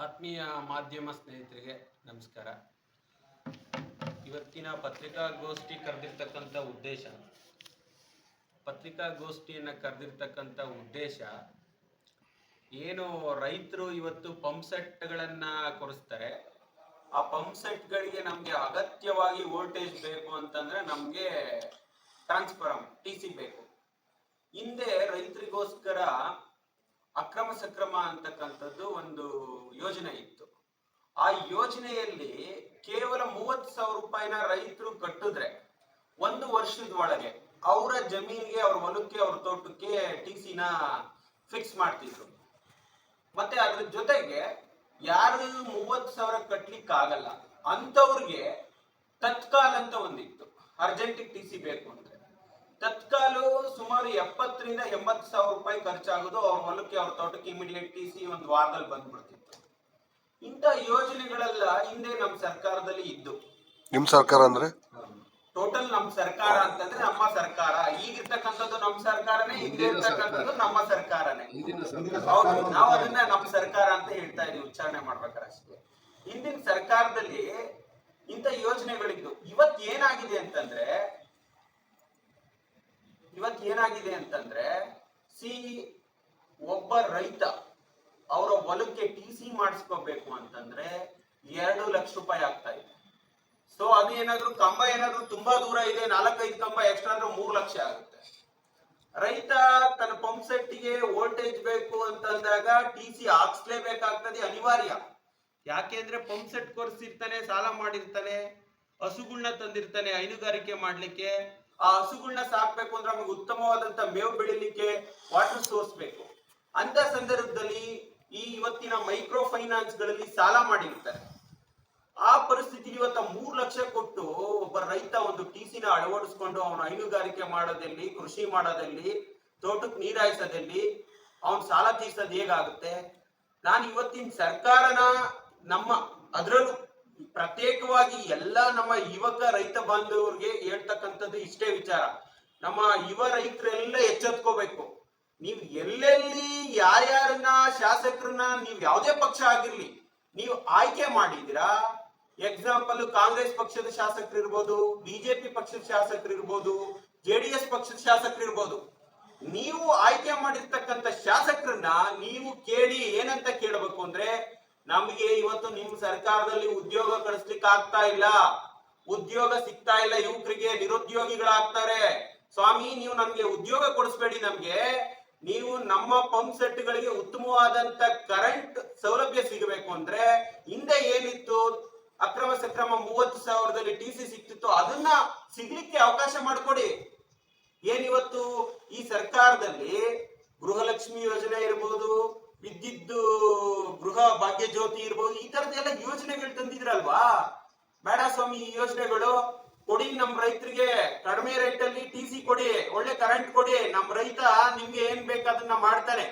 ಆತ್ಮೀಯ ಮಾಧ್ಯಮ ಸ್ನೇಹಿತರಿಗೆ ನಮಸ್ಕಾರ. ಇವತ್ತಿನ ಪತ್ರಿಕಾಗೋಷ್ಠಿ ಕರೆದಿರ್ತಕ್ಕಂಥ ಉದ್ದೇಶ ಏನು, ರೈತರು ಇವತ್ತು ಪಂಪ್ ಸೆಟ್ಗಳನ್ನ ಕೊಡಿಸ್ತಾರೆ. ಆ ಪಂಪ್ ಸೆಟ್ಗಳಿಗೆ ನಮ್ಗೆ ಅಗತ್ಯವಾಗಿ ವೋಲ್ಟೇಜ್ ಬೇಕು ಅಂತಂದ್ರೆ ನಮ್ಗೆ ಟ್ರಾನ್ಸ್ಫಾರ್ಮರ್ ಟಿಸಿ ಬೇಕು. ಹಿಂದೆ ರೈತರಿಗೋಸ್ಕರ ಅಕ್ರಮ ಸಕ್ರಮ ಅಂತಕ್ಕಂಥದ್ದು ಒಂದು ಯೋಜನೆ ಇತ್ತು. ಆ ಯೋಜನೆಯಲ್ಲಿ ಕೇವಲ 30,000 ರೂಪಾಯಿನ ರೈತರು ಕಟ್ಟಿದ್ರೆ 1 ವರ್ಷದ ಒಳಗೆ ಅವರ ಜಮೀನಿಗೆ, ಅವ್ರ ಹೊಲಕ್ಕೆ, ಅವ್ರ ತೋಟಕ್ಕೆ ಟಿಸಿನ ಫಿಕ್ಸ್ ಮಾಡ್ತಿದ್ರು. ಮತ್ತೆ ಅದ್ರ ಜೊತೆಗೆ ಯಾರು 30,000 ಕಟ್ಲಿಕ್ಕೆ ಆಗಲ್ಲ ಅಂತವ್ರಿಗೆ ತತ್ಕಾಲ್ ಅಂತ ಒಂದಿತ್ತು. ಅರ್ಜೆಂಟಿಗೆ ಟಿಸಿ ಬೇಕು ಅಂದ್ರೆ ತತ್ಕಾಲು ಸುಮಾರು 70,000 ರಿಂದ 80,000 ರೂಪಾಯಿ ಖರ್ಚಾಗೋದು. ಅವ್ರ ಹೊಲಕ್ಕೆ, ಅವ್ರ ತೋಟಕ್ಕೆ ಇಮಿಡಿಯೇಟ್ ಟಿಸಿ ಒಂದು ವಾರದಲ್ಲಿ ಬಂದ್ಬಿಡ್ತಿತ್ತು. ಇಂಥ ಯೋಜನೆಗಳೆಲ್ಲ ಹಿಂದೆ ನಮ್ಮ ಸರ್ಕಾರದಲ್ಲಿ ಇದ್ದು. ನಿಮ್ ಸರ್ಕಾರ ಅಂದ್ರೆ ಟೋಟಲ್ ನಮ್ಮ ಸರ್ಕಾರ ಅಂತಂದ್ರೆ ನಮ್ಮ ಸರ್ಕಾರ. ಈಗಿರ್ತಕ್ಕಂಥದ್ದು ನಮ್ಮ ಸರ್ಕಾರನೇ, ಹಿಂದೆ ಇರ್ತಕ್ಕಂಥದ್ದು ನಮ್ಮ ಸರ್ಕಾರನೇ. ಹೌದು, ನಾವು ಅದನ್ನ ನಮ್ಮ ಸರ್ಕಾರ ಅಂತ ಹೇಳ್ತಾ ಇದೀವಿ ಉಚ್ಚಾರಣೆ ಮಾಡ್ಬೇಕಾದ್ರೆ ಅಷ್ಟೇ. ಹಿಂದಿನ ಸರ್ಕಾರದಲ್ಲಿ ಇಂಥ ಯೋಜನೆಗಳಿದ್ದು. ಇವತ್ತೇನಾಗಿದೆ ಅಂತಂದ್ರೆ ಒಬ್ಬ ರೈತ ಅವರ ಹೊಲಕ್ಕೆ ಟಿಸಿ ಮಾಡಿಸ್ಕೋಬೇಕು ಅಂತಂದ್ರೆ 2 ಲಕ್ಷ ರೂಪಾಯಿ ಆಗ್ತಾ ಇದೆ. ಸೊ ಅದೇನಾದ್ರೂ ಕಂಬ ಏನಾದ್ರೂ ತುಂಬಾ ದೂರ ಇದೆ, 4-5 ಕಂಬ ಎಕ್ಸ್ಟ್ರಾ ಅಂದ್ರೆ 3 ಲಕ್ಷ ಆಗುತ್ತೆ. ರೈತ ತನ್ನ ಪಂಪ್ ಸೆಟ್ಗೆ ವೋಲ್ಟೇಜ್ ಬೇಕು ಅಂತಂದಾಗ ಟಿಸಿ ಹಾಕ್ಸ್ಲೇಬೇಕಾಗ್ತದೆ, ಅನಿವಾರ್ಯ. ಯಾಕೆಂದ್ರೆ ಪಂಪ್ ಸೆಟ್ ಕೊರ್ಸಿರ್ತಾನೆ, ಸಾಲ ಮಾಡಿರ್ತಾನೆ, ಹಸುಗಳನ್ನ ತಂದಿರ್ತಾನೆ ಹೈನುಗಾರಿಕೆ ಮಾಡ್ಲಿಕ್ಕೆ. ಆ ಹಸುಗಳನ್ನ ಸಾಕ್ಬೇಕು ಅಂದ್ರೆ ನಮಗೆ ಉತ್ತಮವಾದಂತ ಮೇವು ಬೆಳಿಲಿಕ್ಕೆ ವಾಟರ್ ಸೋರ್ಸ್ ಬೇಕು. ಅಂತ ಸಂದರ್ಭದಲ್ಲಿ ಇವತ್ತಿನ ಮೈಕ್ರೋ ಫೈನಾನ್ಸ್ ಗಳಲ್ಲಿ ಸಾಲ ಮಾಡಿರ್ತಾರೆ. ಆ ಪರಿಸ್ಥಿತಿ ಇವತ್ತ 3 ಲಕ್ಷ ಕೊಟ್ಟು ಒಬ್ಬ ರೈತ ಒಂದು ಟಿಸಿನ ಅಳವಡಿಸ್ಕೊಂಡು ಅವನ ಹೈನುಗಾರಿಕೆ ಮಾಡೋದಲ್ಲಿ, ಕೃಷಿ ಮಾಡೋದಲ್ಲಿ, ತೋಟಕ್ಕೆ ನೀರಾಯಿಸೋದಲ್ಲಿ ಅವನ್ ಸಾಲ ತೀರ್ಸೋದು ಹೇಗಾಗುತ್ತೆ? ನಾನು ಇವತ್ತಿನ ಸರ್ಕಾರನ ಅದರಲ್ಲೂ ಪ್ರತ್ಯೇಕವಾಗಿ ಎಲ್ಲ ನಮ್ಮ ಯುವಕ ರೈತ ಬಾಂಧವರಿಗೆ ಹೇಳ್ತಕ್ಕಂಥದ್ದು ಇಷ್ಟೇ ವಿಚಾರ. ನಮ್ಮ ಯುವ ರೈತರೆಲ್ಲ ಎಚ್ಚೆತ್ಕೋಬೇಕು. ನೀವು ಎಲ್ಲೆಲ್ಲಿ ಯಾರ್ಯಾರನ್ನ, ಶಾಸಕರನ್ನ, ನೀವು ಯಾವುದೇ ಪಕ್ಷ ಆಗಿರ್ಲಿ, ನೀವು ಆಯ್ಕೆ ಮಾಡಿದಿರಾ. ಎಕ್ಸಾಂಪಲ್, ಕಾಂಗ್ರೆಸ್ ಪಕ್ಷದ ಶಾಸಕರು ಇರ್ಬೋದು, ಬಿಜೆಪಿ ಪಕ್ಷದ ಶಾಸಕರು ಇರ್ಬೋದು, JDS ಪಕ್ಷದ ಶಾಸಕರು ಇರ್ಬೋದು. ನೀವು ಆಯ್ಕೆ ಮಾಡಿರ್ತಕ್ಕಂಥ ಶಾಸಕರನ್ನ ನೀವು ಕೇಳಿ. ಏನಂತ ಕೇಳಬೇಕು ಅಂದ್ರೆ, ನಮ್ಗೆ ಇವತ್ತು ನಿಮ್ ಸರ್ಕಾರದಲ್ಲಿ ಉದ್ಯೋಗ ಕಳಿಸ್ಲಿಕ್ಕೆ ಆಗ್ತಾ ಇಲ್ಲ, ಉದ್ಯೋಗ ಸಿಗ್ತಾ ಇಲ್ಲ, ಯುವಕರಿಗೆ ನಿರುದ್ಯೋಗಿಗಳಾಗ್ತಾರೆ. ಸ್ವಾಮಿ, ನೀವು ನಮ್ಗೆ ಉದ್ಯೋಗ ಕೊಡಿಸ್ಬೇಡಿ, ನೀವು ನಮ್ಮ ಪಂಪ್ ಸೆಟ್ ಗಳಿಗೆ ಉತ್ತಮವಾದಂತ ಕರೆಂಟ್ ಸೌಲಭ್ಯ ಸಿಗಬೇಕು ಅಂದ್ರೆ, ಹಿಂದೆ ಏನಿತ್ತು ಅಕ್ರಮ ಸಕ್ರಮ 30,000ದಲ್ಲಿ ಟಿಸಿ ಸಿಕ್ತಿತ್ತು, ಅದನ್ನ ಸಿಗ್ಲಿಕ್ಕೆ ಅವಕಾಶ ಮಾಡಿಕೊಡಿ. ಏನಿವತ್ತು ಈ ಸರ್ಕಾರದಲ್ಲಿ ಗೃಹಲಕ್ಷ್ಮಿ ಯೋಜನೆ ಇರ್ಬೋದು, ವಿದ್ಯುತ್ ಗೃಹ ಭಾಗ್ಯ ಜ್ಯೋತಿ ಇರ್ಬೋದು, ಈ ತರದೆಲ್ಲ ಯೋಜನೆಗಳು ತಂದಿದ್ರಲ್ವಾ? ಬೇಡ ಸ್ವಾಮಿ, ಈ ಯೋಜನೆಗಳು ಕೊಡಿ. ನಮ್ ರೈತರಿಗೆ ಕಡಿಮೆ ರೇಟ್ ಅಲ್ಲಿ ಟಿಸಿ ಕೊಡಿ, ಒಳ್ಳೆ ಕರೆಂಟ್ ಕೊಡಿ. ನಮ್ ರೈತ ನಿಮ್ಗೆ ಏನ್ ಬೇಕಾದನ್ನ ಮಾಡ್ತಾನೆ.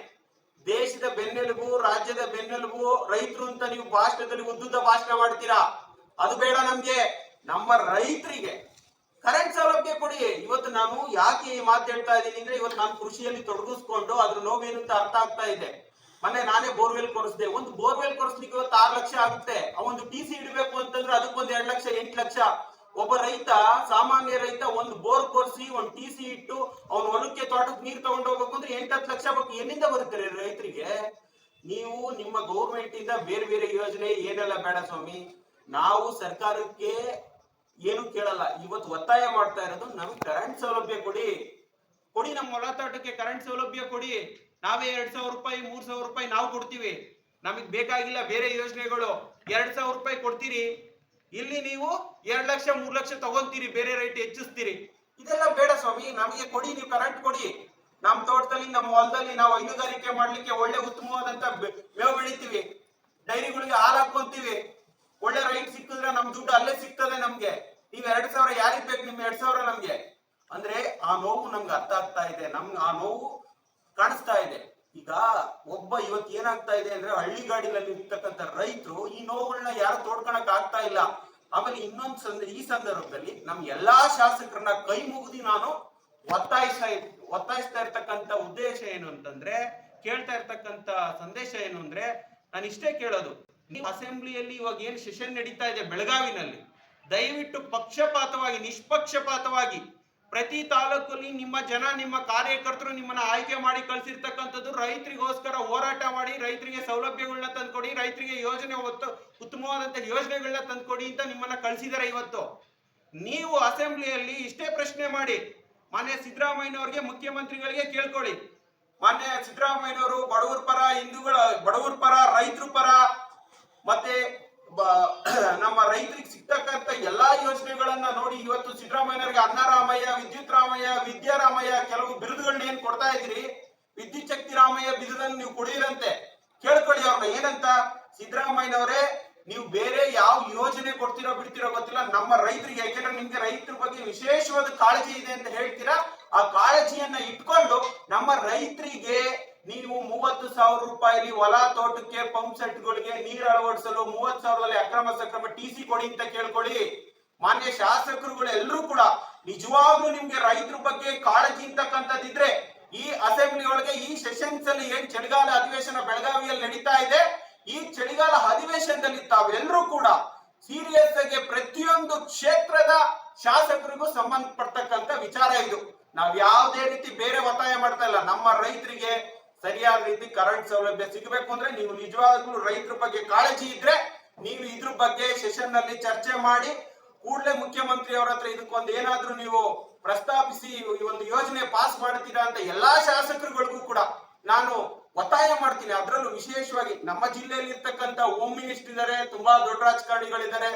ದೇಶದ ಬೆನ್ನೆಲುಬು, ರಾಜ್ಯದ ಬೆನ್ನೆಲುಬು ರೈತರು ಅಂತ ನೀವು ಭಾಷಣದಲ್ಲಿ ಉದ್ದುದ್ದ ಭಾಷಣ ಮಾಡ್ತೀರಾ. ಅದು ಬೇಡ ನಮ್ಗೆ. ನಮ್ಮ ರೈತರಿಗೆ ಕರೆಂಟ್ ಸೌಲಭ್ಯ ಕೊಡಿ. ಇವತ್ತು ನಾನು ಯಾಕೆ ಈ ಮಾತು ಹೇಳ್ತಾ ಇದ್ದೀನಿ ಅಂದ್ರೆ, ಇವತ್ತು ನಾನು ಕೃಷಿಯಲ್ಲಿ ತೊಡಗಿಸ್ಕೊಂಡು ಅದ್ರ ನೋವೇನು ಅಂತ ಅರ್ಥ ಆಗ್ತಾ ಇದೆ. ಮೊನ್ನೆ ನಾನೇ ಬೋರ್ವೆಲ್ ಕೊಡಿಸಿದೆ. ಒಂದು ಬೋರ್ವೆಲ್ ಕೊಡಿಸ್ಲಿಕ್ಕೆ ಇವತ್ತು 6 ಲಕ್ಷ ಆಗುತ್ತೆ. ಒಂದು ಟಿಸಿ ಇಡಬೇಕು ಅಂತಂದ್ರೆ ಅದಕ್ಕೊಂದು 2 ಲಕ್ಷ, 8 ಲಕ್ಷ. ಒಬ್ಬ ರೈತ, ಸಾಮಾನ್ಯ ರೈತ, ಒಂದು ಬೋರ್ ಕೊರ್ಸಿ ಒಂದು ಟಿಸಿ ಇಟ್ಟು ಅವನ ಹೊಲಕ್ಕೆ, ತೋಟಕ್ಕೆ ನೀರು ತಗೊಂಡು ಹೋಗ್ಬೇಕು ಅಂದ್ರೆ 8-10 ಲಕ್ಷ ಬೇಕು. ಎಲ್ಲಿಂದ ಬರುತ್ತೆ ರೈತರಿಗೆ? ನೀವು ನಿಮ್ಮ ಗೌರ್ಮೆಂಟ್ ಇಂದ ಬೇರೆ ಬೇರೆ ಯೋಜನೆ ಏನೆಲ್ಲ ಬೇಡ ಸ್ವಾಮಿ. ನಾವು ಸರ್ಕಾರಕ್ಕೆ ಏನು ಕೇಳಲ್ಲ. ಇವತ್ತು ಒತ್ತಾಯ ಮಾಡ್ತಾ ಇರೋದು, ನಮ್ಗೆ ಕರೆಂಟ್ ಸೌಲಭ್ಯ ಕೊಡಿ. ನಮ್ಮ ಹೊಲ ತೋಟಕ್ಕೆ ಕರೆಂಟ್ ಸೌಲಭ್ಯ ಕೊಡಿ. ನಾವೇ 2,000 ರೂಪಾಯಿ, 3,000 ರೂಪಾಯಿ ನಾವು ಕೊಡ್ತೀವಿ. ನಮಗ್ ಬೇಕಾಗಿಲ್ಲ ಬೇರೆ ಯೋಜನೆಗಳು. 2,000 ರೂಪಾಯಿ ಕೊಡ್ತೀರಿ, ಇಲ್ಲಿ ನೀವು 2 ಲಕ್ಷ, 3 ಲಕ್ಷ ತಗೊಂತೀರಿ, ಬೇರೆ ರೇಟ್ ಹೆಚ್ಚಿಸ್ತೀರಿ. ಇದೆಲ್ಲ ಬೇಡ ಸ್ವಾಮಿ. ನಮಗೆ ಕೊಡಿ, ನೀವು ಕರೆಂಟ್ ಕೊಡಿ. ನಮ್ಮ ತೋಟದಲ್ಲಿ, ನಮ್ಮ ಹೊಲದಲ್ಲಿ ನಾವು ಹೈನುಗಾರಿಕೆ ಮಾಡ್ಲಿಕ್ಕೆ ಒಳ್ಳೆ ಉತ್ತಮವಾದಂತ ಮೇವು ಬೆಳಿತೀವಿ, ಡೈರಿಗಳಿಗೆ ಹಾಲು ಹಾಕೊಂತೀವಿ. ಒಳ್ಳೆ ರೈಟ್ ಸಿಕ್ಕಿದ್ರೆ ನಮ್ ದುಡ್ಡು ಅಲ್ಲೇ ಸಿಗ್ತದೆ ನಮ್ಗೆ. ನೀವ್ 2,000 ಯಾರಿಗ್ ಬೇಕು? ನಿಮ್ 2,000 ನಮ್ಗೆ ಅಂದ್ರೆ ಆ ನೋವು ನಮ್ಗೆ ಅರ್ಥ ಆಗ್ತಾ ಇದೆ. ನಮ್ಗೆ ಆ ನೋವು ಕಾಣಿಸ್ತಾ ಇದೆ. ಈಗ ಇವತ್ತು ಏನಾಗ್ತಾ ಇದೆ ಅಂದ್ರೆ, ಹಳ್ಳಿಗಾಡಿನಲ್ಲಿ ಇರ್ತಕ್ಕಂಥ ರೈತರು ಈ ನೋವುಗಳನ್ನ ಯಾರು ತೋಡ್ಕೊಳಕ್ ಆಗ್ತಾ ಇಲ್ಲ. ಆಮೇಲೆ ಈ ಸಂದರ್ಭದಲ್ಲಿ ನಮ್ ಎಲ್ಲಾ ಶಾಸಕರನ್ನ ಕೈ ಮುಗಿದು ನಾನು ಒತ್ತಾಯಿಸ್ತಾ ಇರ್ತಕ್ಕಂಥ ಉದ್ದೇಶ ಏನು ಅಂತಂದ್ರೆ, ಕೇಳ್ತಾ ಇರ್ತಕ್ಕಂಥ ಸಂದೇಶ ಏನು ಅಂದ್ರೆ, ನಾನು ಇಷ್ಟೇ ಕೇಳೋದು, ನೀವು ಅಸೆಂಬ್ಲಿಯಲ್ಲಿ ಇವಾಗ ಏನ್ ಸೆಷನ್ ನಡೀತಾ ಇದೆ ಬೆಳಗಾವಿನಲ್ಲಿ, ದಯವಿಟ್ಟು ಪಕ್ಷಪಾತವಾಗಿ ನಿಷ್ಪಕ್ಷಪಾತವಾಗಿ ಪ್ರತಿ ತಾಲೂಕಲ್ಲಿ ನಿಮ್ಮ ಜನ ನಿಮ್ಮ ಕಾರ್ಯಕರ್ತರು ನಿಮ್ಮನ್ನ ಆಯ್ಕೆ ಮಾಡಿ ಕಳ್ಸಿರ್ತಕ್ಕಂಥದ್ದು ರೈತರಿಗೋಸ್ಕರ ಹೋರಾಟ ಮಾಡಿ ರೈತರಿಗೆ ಸೌಲಭ್ಯಗಳನ್ನ ತಂದ್ಕೊಡಿ, ರೈತರಿಗೆ ಯೋಜನೆ ಉತ್ತಮವಾದಂತ ಯೋಜನೆಗಳನ್ನ ತಂದ್ಕೊಡಿ ಅಂತ ನಿಮ್ಮನ್ನ ಕಳ್ಸಿದಾರೆ. ಇವತ್ತು ನೀವು ಅಸೆಂಬ್ಲಿಯಲ್ಲಿ ಇಷ್ಟೇ ಪ್ರಶ್ನೆ ಮಾಡಿ, ಮಾನ್ಯ ಸಿದ್ದರಾಮಯ್ಯನವರಿಗೆ ಮುಖ್ಯಮಂತ್ರಿಗಳಿಗೆ ಕೇಳ್ಕೊಳ್ಳಿ, ಮಾನ್ಯ ಸಿದ್ದರಾಮಯ್ಯನವರು ಬಡವರ ಪರ, ಬಡವರ ಪರ, ರೈತರ ಪರ, ಮತ್ತೆ ನಮ್ಮ ರೈತರಿಗೆ ಸಿಗ್ತಕ್ಕಂತ ಎಲ್ಲಾ ಯೋಜನೆಗಳನ್ನ ನೋಡಿ ಇವತ್ತು ಸಿದ್ದರಾಮಯ್ಯನವರಿಗೆ ಅನ್ನರಾಮಯ್ಯ, ವಿದ್ಯುತ್ ರಾಮಯ್ಯ, ವಿದ್ಯಾರಾಮಯ್ಯ ಕೆಲವು ಬಿರುದುಗಳನ್ನ ಏನ್ ಕೊಡ್ತಾ ಇದ್ರಿ, ವಿದ್ಯುತ್ ಶಕ್ತಿ ರಾಮಯ್ಯ ಬಿರುದನ್ನು ನೀವು ಕೊಡಿರಂತೆ. ಕೇಳ್ಕೊಳ್ಳಿ ಅವ್ರನ್ನ ಏನಂತ, ಸಿದ್ದರಾಮಯ್ಯನವರೇ ನೀವು ಬೇರೆ ಯಾವ ಯೋಜನೆ ಕೊಡ್ತೀರೋ ಬಿಡ್ತೀರೋ ಗೊತ್ತಿಲ್ಲ, ನಮ್ಮ ರೈತರಿಗೆ, ಯಾಕೆಂದ್ರೆ ನಿಮ್ಗೆ ರೈತರ ಬಗ್ಗೆ ವಿಶೇಷವಾದ ಕಾಳಜಿ ಇದೆ ಅಂತ ಹೇಳ್ತೀರಾ, ಆ ಕಾಳಜಿಯನ್ನ ಇಟ್ಕೊಂಡು ನಮ್ಮ ರೈತರಿಗೆ ನೀವು 30,000 ರೂಪಾಯಿ ಹೊಲ ತೋಟಕ್ಕೆ ಪಂಪ್ ಸೆಟ್ಗಳಿಗೆ ನೀರು ಅಳವಡಿಸಲು 30,000ದಲ್ಲಿ ಅಕ್ರಮ ಸಕ್ರಮ ಟಿಸಿ ಕೊಡಿ ಅಂತ ಕೇಳ್ಕೊಳ್ಳಿ. ಮಾನ್ಯ ಶಾಸಕರುಗಳು ಎಲ್ಲರೂ ಕೂಡ ನಿಜವಾಗ್ಲೂ ನಿಮ್ಗೆ ರೈತರ ಬಗ್ಗೆ ಕಾಳಜಿ ಅಂತಕ್ಕಂಥದ್ದಿದ್ರೆ ಈ ಅಸೆಂಬ್ಲಿ ಒಳಗೆ ಈ ಸೆಷನ್ಸ್ ಅಲ್ಲಿ ಏನ್ ಚಳಿಗಾಲ ಅಧಿವೇಶನ ಬೆಳಗಾವಿಯಲ್ಲಿ ನಡೀತಾ ಇದೆ, ಈ ಚಳಿಗಾಲ ಅಧಿವೇಶನದಲ್ಲಿ ತಾವೆಲ್ಲರೂ ಕೂಡ ಸೀರಿಯಸ್ ಆಗಿ ಪ್ರತಿಯೊಂದು ಕ್ಷೇತ್ರದ ಶಾಸಕರಿಗೂ ಸಂಬಂಧಪಡ್ತಕ್ಕಂಥ ವಿಚಾರ ಇದು. ನಾವ್ ಯಾವುದೇ ರೀತಿ ಬೇರೆ ಒತ್ತಾಯ ಮಾಡ್ತಾ ಇಲ್ಲ. ನಮ್ಮ ರೈತರಿಗೆ ಸರಿಯಾದ ರೀತಿ ಕರೆಂಟ್ ಸೌಲಭ್ಯ ಸಿಗಬೇಕು ಅಂದ್ರೆ ನೀವು ನಿಜವಾಗ್ಲೂ ರೈತರ ಬಗ್ಗೆ ಕಾಳಜಿ ಇದ್ರೆ ನೀವು ಇದ್ರ ಬಗ್ಗೆ ಸೆಷನ್ ನಲ್ಲಿ ಚರ್ಚೆ ಮಾಡಿ ಕೂಡಲೇ ಮುಖ್ಯಮಂತ್ರಿ ಅವರ ಹತ್ರ ಇದಕ್ಕೊಂದು ಏನಾದ್ರೂ ನೀವು ಪ್ರಸ್ತಾಪಿಸಿ ಈ ಒಂದು ಯೋಜನೆ ಪಾಸ್ ಮಾಡ್ತೀರಾ ಅಂತ ಎಲ್ಲಾ ಶಾಸಕರುಗಳಿಗೂ ಕೂಡ ನಾನು ಒತ್ತಾಯ ಮಾಡ್ತೀನಿ. ಅದರಲ್ಲೂ ವಿಶೇಷವಾಗಿ ನಮ್ಮ ಜಿಲ್ಲೆಯಲ್ಲಿ ಇರ್ತಕ್ಕಂಥ ಹೋಮ್ ಮಿನಿಸ್ಟರ್ ಇದ್ದಾರೆ, ತುಂಬಾ ದೊಡ್ಡ ರಾಜಕಾರಣಿಗಳಿದ್ದಾರೆ.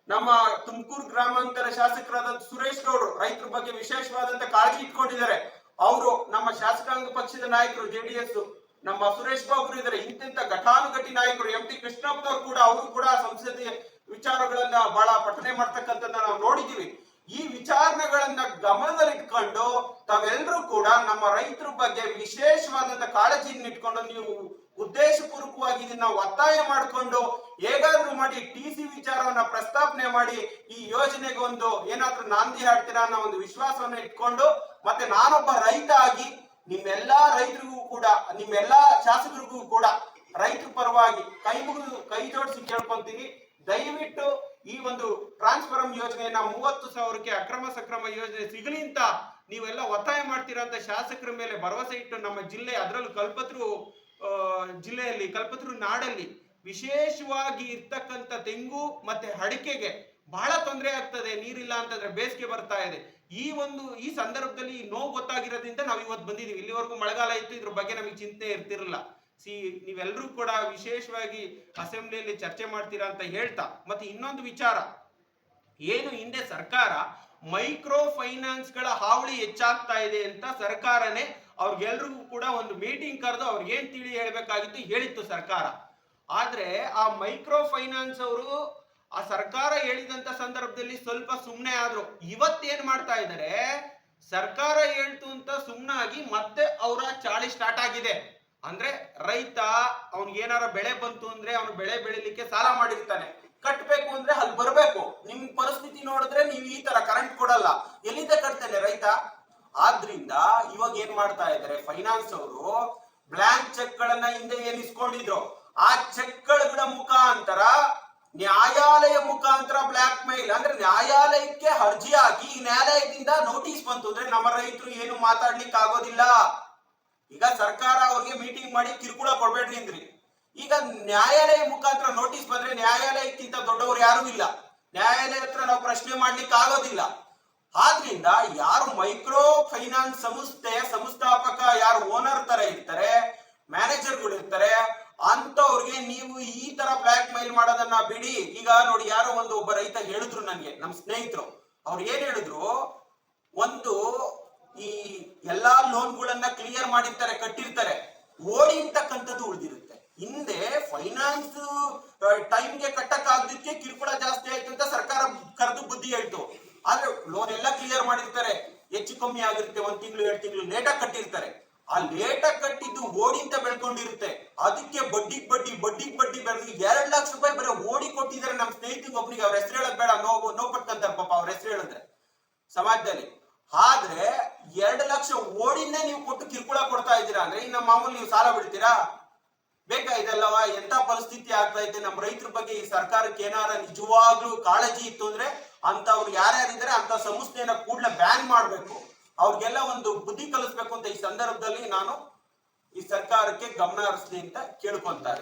ನಮ್ಮ ತುಮಕೂರು ಗ್ರಾಮಾಂತರ ಶಾಸಕರಾದ ಸುರೇಶ್ ಗೌಡ್ರು ರೈತರ ಬಗ್ಗೆ ವಿಶೇಷವಾದಂತ ಕಾಳಜಿ ಇಟ್ಕೊಂಡಿದ್ದಾರೆ. ಅವರು ನಮ್ಮ ಶಾಸಕಾಂಗ ಪಕ್ಷದ ನಾಯಕರು ಜೆಡಿಎಸ್ ನಮ್ಮ ಸುರೇಶ್ ಬಾಬು ಇದ್ದಾರೆ. ಇಂತಿಂತ ಘಟಾನುಘಟಿ ನಾಯಕರು ಎಂ ಟಿ ಕೃಷ್ಣಪ್ಪನವರು ಕೂಡ, ಅವರು ಕೂಡ ಸಂಸದೀಯ ವಿಚಾರಗಳನ್ನ ಬಹಳ ಪಠನೆ ಮಾಡ್ತಕ್ಕಂಥದ್ದನ್ನ ನಾವು ನೋಡಿದೀವಿ. ಈ ವಿಚಾರಣೆಗಳನ್ನ ಗಮನದಲ್ಲಿಟ್ಕೊಂಡು ತಾವೆಲ್ಲರೂ ಕೂಡ ನಮ್ಮ ರೈತರ ಬಗ್ಗೆ ವಿಶೇಷವಾದಂತ ಕಾಳಜಿಯನ್ನು ಇಟ್ಕೊಂಡು ನೀವು ಉದ್ದೇಶಪೂರ್ವಕವಾಗಿ ಇದನ್ನ ಒತ್ತಾಯ ಮಾಡಿಕೊಂಡು ಹೇಗಾದ್ರೂ ಮಾಡಿ ಟಿಸಿ ವಿಚಾರವನ್ನ ಪ್ರಸ್ತಾಪನೆ ಮಾಡಿ ಈ ಯೋಜನೆಗೆ ಒಂದು ಏನಾದ್ರೂ ನಾಂದಿ ಹಾಡ್ತೀರಾ ಅನ್ನೋ ಒಂದು ವಿಶ್ವಾಸವನ್ನ ಇಟ್ಕೊಂಡು, ಮತ್ತೆ ನಾನೊಬ್ಬ ರೈತ ಆಗಿ ನಿಮ್ಮೆಲ್ಲಾ ರೈತರಿಗೂ ಕೂಡ, ನಿಮ್ಮೆಲ್ಲಾ ಶಾಸಕರಿಗೂ ಕೂಡ ರೈತರ ಪರವಾಗಿ ಕೈ ಜೋಡಿಸಿ ಕೇಳ್ಕೊಂತೀನಿ, ದಯವಿಟ್ಟು ಈ ಒಂದು ಟ್ರಾನ್ಸ್ಫಾರ್ಮ್ ಯೋಜನೆಯನ್ನ 30,000ಕ್ಕೆ ಅಕ್ರಮ ಸಕ್ರಮ ಯೋಜನೆ ಸಿಗಲಿ ಅಂತ ನೀವೆಲ್ಲ ಒತ್ತಾಯ ಮಾಡ್ತೀರಾ ಅಂತ ಶಾಸಕರ ಮೇಲೆ ಭರವಸೆ ಇಟ್ಟು ನಮ್ಮ ಜಿಲ್ಲೆ, ಅದರಲ್ಲೂ ಕಲ್ಪತರು ಜಿಲ್ಲೆಯಲ್ಲಿ, ಕಲ್ಪತರು ನಾಡಲ್ಲಿ ವಿಶೇಷವಾಗಿ ಇರ್ತಕ್ಕಂಥ ತೆಂಗು ಮತ್ತೆ ಅಡಿಕೆಗೆ ಬಹಳ ತೊಂದರೆ ಆಗ್ತದೆ. ನೀರಿಲ್ಲ ಅಂತಂದ್ರೆ ಬೇಸಿಗೆ ಬರ್ತಾ ಇದೆ. ಈ ಸಂದರ್ಭದಲ್ಲಿ ನೋವು ಗೊತ್ತಾಗಿರೋದ್ರಿಂದ ನಾವು ಇವತ್ತು ಬಂದಿದೀವಿ. ಇಲ್ಲಿವರೆಗೂ ಮಳೆಗಾಲ ಇತ್ತು, ಇದ್ರ ಬಗ್ಗೆ ನಮಗೆ ಚಿಂತೆ ಇರ್ತಿರಲಿಲ್ಲ. ನೀವೆಲ್ಲರೂ ಕೂಡ ವಿಶೇಷವಾಗಿ ಅಸೆಂಬ್ಲಿಯಲ್ಲಿ ಚರ್ಚೆ ಮಾಡ್ತೀರಾ ಅಂತ ಹೇಳ್ತಾ, ಮತ್ತೆ ಇನ್ನೊಂದು ವಿಚಾರ ಏನು, ಹಿಂದೆ ಸರ್ಕಾರ ಮೈಕ್ರೋ ಫೈನಾನ್ಸ್ ಗಳ ಹಾವಳಿ ಹೆಚ್ಚಾಗ್ತಾ ಇದೆ ಅಂತ ಸರ್ಕಾರನೇ ಅವ್ರಿಗೆಲ್ರಿಗೂ ಕೂಡ ಒಂದು ಮೀಟಿಂಗ್ ಕರೆದು ಅವ್ರಿಗೆ ಏನ್ ತಿಳಿ ಹೇಳ್ಬೇಕಾಗಿತ್ತು ಹೇಳಿತ್ತು ಸರ್ಕಾರ. ಆದ್ರೆ ಆ ಮೈಕ್ರೋ ಫೈನಾನ್ಸ್ ಅವರು ಆ ಸರ್ಕಾರ ಹೇಳಿದಂತ ಸಂದರ್ಭದಲ್ಲಿ ಸ್ವಲ್ಪ ಸುಮ್ಮನೆ ಆದ್ರು. ಇವತ್ತೇನ್ ಮಾಡ್ತಾ ಇದ್ದಾರೆ, ಸರ್ಕಾರ ಹೇಳ್ತು ಅಂತ ಸುಮ್ಮನಾಗಿ ಮತ್ತೆ ಅವರ ಚಾಳಿ ಸ್ಟಾರ್ಟ್ ಆಗಿದೆ. ಅಂದ್ರೆ ರೈತ ಅವ್ನಿಗೆ ಏನಾರ ಬೆಳೆ ಬಂತು ಅಂದ್ರೆ ಅವನು ಬೆಳೆ ಬೆಳಿಲಿಕ್ಕೆ ಸಾಲ ಮಾಡಿರ್ತಾನೆ, ಕಟ್ಬೇಕು ಅಂದ್ರೆ ಅಲ್ಲಿ ಬರ್ಬೇಕು. ನಿಮ್ ಪರಿಸ್ಥಿತಿ ನೋಡಿದ್ರೆ ನೀವು ಈ ತರ ಕರೆಂಟ್ ಕೊಡಲ್ಲ, ಎಲ್ಲಿಂದ ಕಟ್ತಾನೆ ರೈತ? ಆದ್ರಿಂದ ಇವಾಗ ಏನ್ ಮಾಡ್ತಾ ಇದ್ದಾರೆ ಫೈನಾನ್ಸ್ ಅವರು, ಬ್ಲಾಂಕ್ ಚೆಕ್ ಗಳನ್ನ ಹಿಂದೆ ಏನ್ ಇಸ್ಕೊಂಡಿದ್ರು ಆ ಚೆಕ್ ಗಳ ಮುಖಾಂತರ ನ್ಯಾಯಾಲಯ ಮುಖಾಂತರ ಬ್ಲಾಕ್ ಮೇಲ್, ಅಂದ್ರೆ ನ್ಯಾಯಾಲಯಕ್ಕೆ ಅರ್ಜಿ ಹಾಕಿ ನ್ಯಾಯಾಲಯದಿಂದ ನೋಟಿಸ್ ಬಂತು ಅಂದ್ರೆ ನಮ್ಮ ರೈತರು ಏನು ಮಾತಾಡ್ಲಿಕ್ಕೆ ಆಗೋದಿಲ್ಲ. ಈಗ ಸರ್ಕಾರ ಅವ್ರಿಗೆ ಮೀಟಿಂಗ್ ಮಾಡಿ ಕಿರುಕುಳ ಕೊಡ್ಬೇಡ್ರಿ ಅಂದ್ರಿ, ಈಗ ನ್ಯಾಯಾಲಯ ಮುಖಾಂತರ ನೋಟಿಸ್ ಬಂದ್ರೆ ನ್ಯಾಯಾಲಯಕ್ಕಿಂತ ದೊಡ್ಡವರು ಯಾರು ಇಲ್ಲ, ನ್ಯಾಯಾಲಯ ಹತ್ರ ನಾವು ಪ್ರಶ್ನೆ ಮಾಡ್ಲಿಕ್ಕೆ ಆಗೋದಿಲ್ಲ. ಆದ್ರಿಂದ ಯಾರು ಮೈಕ್ರೋ ಫೈನಾನ್ಸ್ ಸಂಸ್ಥೆಯ ಸಂಸ್ಥಾಪಕ, ಯಾರು ಓನರ್ ತರ ಇರ್ತಾರೆ, ಮ್ಯಾನೇಜರ್ಗಳು ಇರ್ತಾರೆ, ಅಂತವ್ರಿಗೆ ನೀವು ಈ ತರ ಬ್ಲಾಕ್ ಮೈಲ್ ಮಾಡೋದನ್ನ ಬಿಡಿ. ಈಗ ನೋಡಿ, ಯಾರೋ ಒಬ್ಬ ರೈತ ಹೇಳಿದ್ರು ನನ್ಗೆ, ನಮ್ ಸ್ನೇಹಿತರು, ಅವ್ರು ಏನ್ ಹೇಳಿದ್ರು, ಒಂದು ಈ ಎಲ್ಲಾ ಲೋನ್ಗಳನ್ನ ಕ್ಲಿಯರ್ ಮಾಡಿರ್ತಾರೆ, ಕಟ್ಟಿರ್ತಾರೆ, ಓಡಿ ಅಂತಕ್ಕಂಥದ್ದು ಉಳಿದಿರುತ್ತೆ. ಹಿಂದೆ ಫೈನಾನ್ಸ್ ಟೈಮ್ಗೆ ಕಟ್ಟಕ್ ಆಗದಿಕ್ಕೆ ಕಿರುಕುಳ ಜಾಸ್ತಿ ಆಯ್ತು ಅಂತ ಸರ್ಕಾರ ಕರೆದು ಬುದ್ಧಿ ಹೇಳ್ತು. ಆದ್ರೆ ಲೋನ್ ಎಲ್ಲ ಕ್ಲಿಯರ್ ಮಾಡಿರ್ತಾರೆ, ಹೆಚ್ಚು ಕಮ್ಮಿ ಆಗಿರುತ್ತೆ, 1 ತಿಂಗಳು 2 ತಿಂಗಳು ಲೇಟಾಗಿ ಕಟ್ಟಿರ್ತಾರೆ. ಆ ಲೇಟಾಗಿ ಕಟ್ಟಿದ್ದು ಓಡಿ ಅಂತ ಬೆಳ್ಕೊಂಡಿರುತ್ತೆ, ಅದಕ್ಕೆ ಬಡ್ಡಿಗೆ ಬಡ್ಡಿ ಬೆಳೆದು 2 ಲಕ್ಷ ರೂಪಾಯಿ ಬರೀ ಓಡಿ ಕೊಟ್ಟಿದ್ದಾರೆ. ನಮ್ಮ ಸ್ನೇಹಿತರಿಗೆ ಒಬ್ಬನಿಗೆ, ಅವ್ರ ಹೆಸರು ಹೇಳೋದ್ ಬೇಡ, ನೋವು ಪಟ್ಕೊಂತಾರೆ ಪಾಪ ಅವ್ರ ಹೆಸರು ಹೇಳಿದ್ರೆ ಸಮಾಜದಲ್ಲಿ. ಆದ್ರೆ 2 ಲಕ್ಷ ಓಡಿಂದೇ ನೀವು ಕೊಟ್ಟು ಕಿರುಕುಳ ಕೊಡ್ತಾ ಇದ್ದೀರಾ ಅಂದ್ರೆ ಇನ್ನು ಮಾಮೂಲಿ ನೀವು ಸಾಲ ಬಿಡ್ತೀರಾ? ಬೇಕಾ ಇದೆಲ್ಲವಾ? ಎಂತ ಪರಿಸ್ಥಿತಿ ಆಗ್ತಾ ಇದೆ ನಮ್ಮ ರೈತರ ಬಗ್ಗೆ. ಈ ಸರ್ಕಾರಕ್ಕೆ ಏನಾರ ನಿಜವಾಗ್ಲೂ ಕಾಳಜಿ ಇತ್ತು ಅಂದ್ರೆ ಅಂತವ್ರು ಯಾರ್ಯಾರಿದ್ದಾರೆ ಅಂತ ಸಂಸ್ಥೆಯನ್ನ ಕೂಡಲೇ ಬ್ಯಾನ್ ಮಾಡ್ಬೇಕು, ಅವ್ರಿಗೆಲ್ಲ ಒಂದು ಬುದ್ಧಿ ಕಲಿಸ್ಬೇಕು ಅಂತ ಈ ಸಂದರ್ಭದಲ್ಲಿ ನಾನು ಈ ಸರ್ಕಾರಕ್ಕೆ ಗಮನ ಹರಿಸ್ಲಿ ಅಂತ ಕೇಳ್ಕೊಂತಾರೆ.